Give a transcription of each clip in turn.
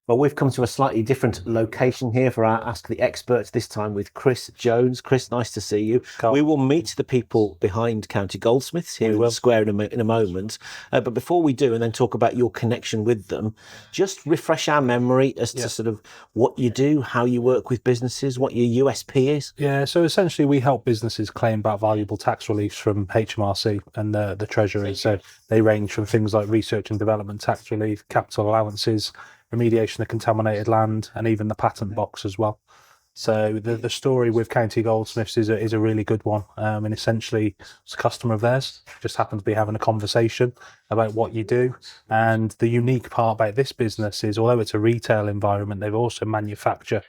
Well, we've come to a slightly different location here for our Ask the Experts, this time with Chris Jones. Chris, nice to see you. Carl. We will meet the people behind County Goldsmiths here in the square in a moment. But before we do, and then talk about your connection with them, just refresh our memory as to sort of what you do, how you work with businesses, what your USP is. Yeah, so essentially we help businesses claim back valuable tax reliefs from HMRC and the Treasury. So they range from things like research and development tax relief, capital allowances, remediation of contaminated land, and even the patent box as well. So the story with County Goldsmiths is a really good one. And essentially, it's a customer of theirs, just happened to be having a conversation about what you do. And the unique part about this business is, although it's a retail environment, they've also manufacture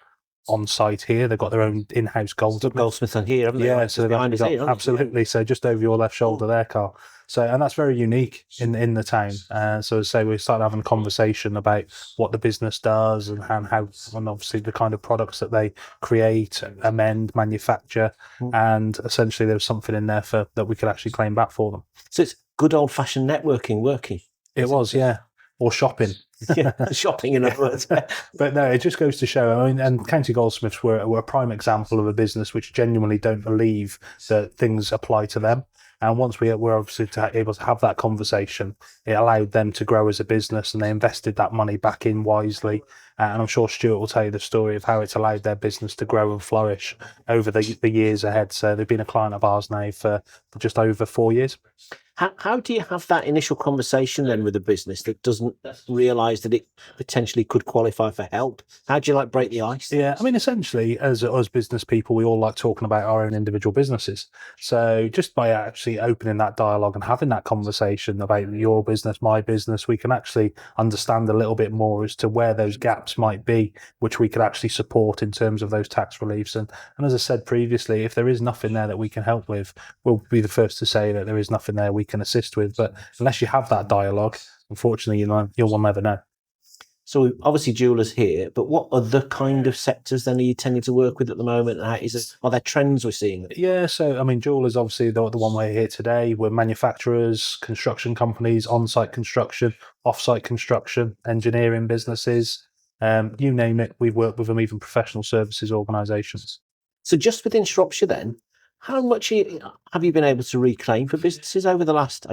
on site here. They've got their own in-house Goldsmiths on here, haven't they? Yeah, so behind us here, absolutely. So just over your left shoulder there, Carl. So, and that's very unique in the town. So as I say, we started having a conversation about what the business does and how, and obviously the kind of products that they create, amend, manufacture, and essentially there was something in there that we could actually claim back for them. So it's good old-fashioned networking working. It was, yeah, or shopping. Yeah, shopping in other words. But no, it just goes to show. I mean, and County Goldsmiths were a prime example of a business which genuinely don't believe that things apply to them. And once we were obviously able to have that conversation, it allowed them to grow as a business, and they invested that money back in wisely. And I'm sure Stuart will tell you the story of how it's allowed their business to grow and flourish over the years ahead. So they've been a client of ours now for just over 4 years. How do you have that initial conversation then with a business that doesn't realise that it potentially could qualify for help? How do you break the ice? Yeah, I mean, essentially, as business people, we all like talking about our own individual businesses. So just by actually opening that dialogue and having that conversation about your business, my business, we can actually understand a little bit more as to where those gaps might be, which we could actually support in terms of those tax reliefs. And as I said previously, if there is nothing there that we can help with, we'll be the first to say that there is nothing there we can assist with. But unless you have that dialogue, unfortunately, you'll never know. So obviously jewellers here, but what other kind of sectors then are you tending to work with at the moment? Are there trends we're seeing? Yeah, so I mean, jewellers obviously the one we're here today. We're manufacturers, construction companies, on-site construction, off-site construction, engineering businesses, you name it. We've worked with them, even professional services organisations. So just within Shropshire then, how much have you been able to reclaim for businesses over the last,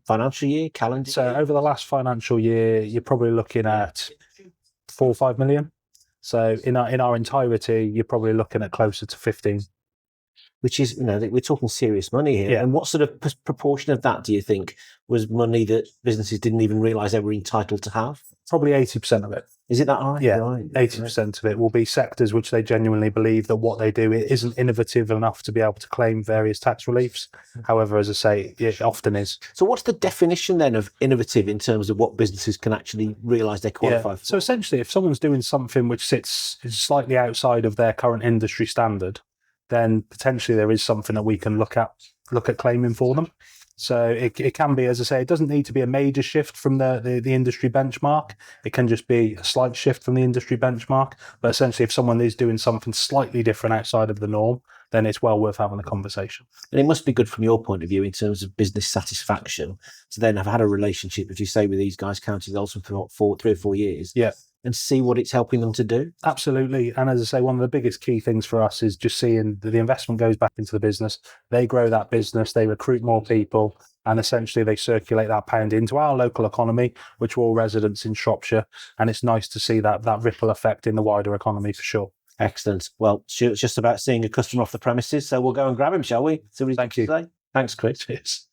financial year, calendar year? So over the last financial year, you're probably looking at 4 or 5 million. So in our entirety, you're probably looking at closer to 15. Which is, we're talking serious money here. Yeah. And what sort of proportion of that do you think was money that businesses didn't even realise they were entitled to have? Probably 80% of it. Is it that high? Yeah, right. 80% of it will be sectors which they genuinely believe that what they do isn't innovative enough to be able to claim various tax reliefs. However, as I say, it often is. So what's the definition then of innovative in terms of what businesses can actually realise they qualify for? So essentially, if someone's doing something which sits slightly outside of their current industry standard, then potentially there is something that we can look at claiming for them. So it can be, as I say, it doesn't need to be a major shift from the industry benchmark. It can just be a slight shift from the industry benchmark. But essentially, if someone is doing something slightly different outside of the norm, then it's well worth having a conversation. And it must be good from your point of view in terms of business satisfaction to then have had a relationship, as you say, with these guys, County Goldsmiths, for 3 or 4 years. Yeah. And see what it's helping them to do. Absolutely. And as I say, one of the biggest key things for us is just seeing that the investment goes back into the business. They grow that business, they recruit more people, and essentially they circulate that pound into our local economy, which are all residents in Shropshire. And it's nice to see that ripple effect in the wider economy for sure. Excellent. Well, Stuart's just about seeing a customer off the premises, so we'll go and grab him, shall we? Thank you. Thanks, Chris. Cheers.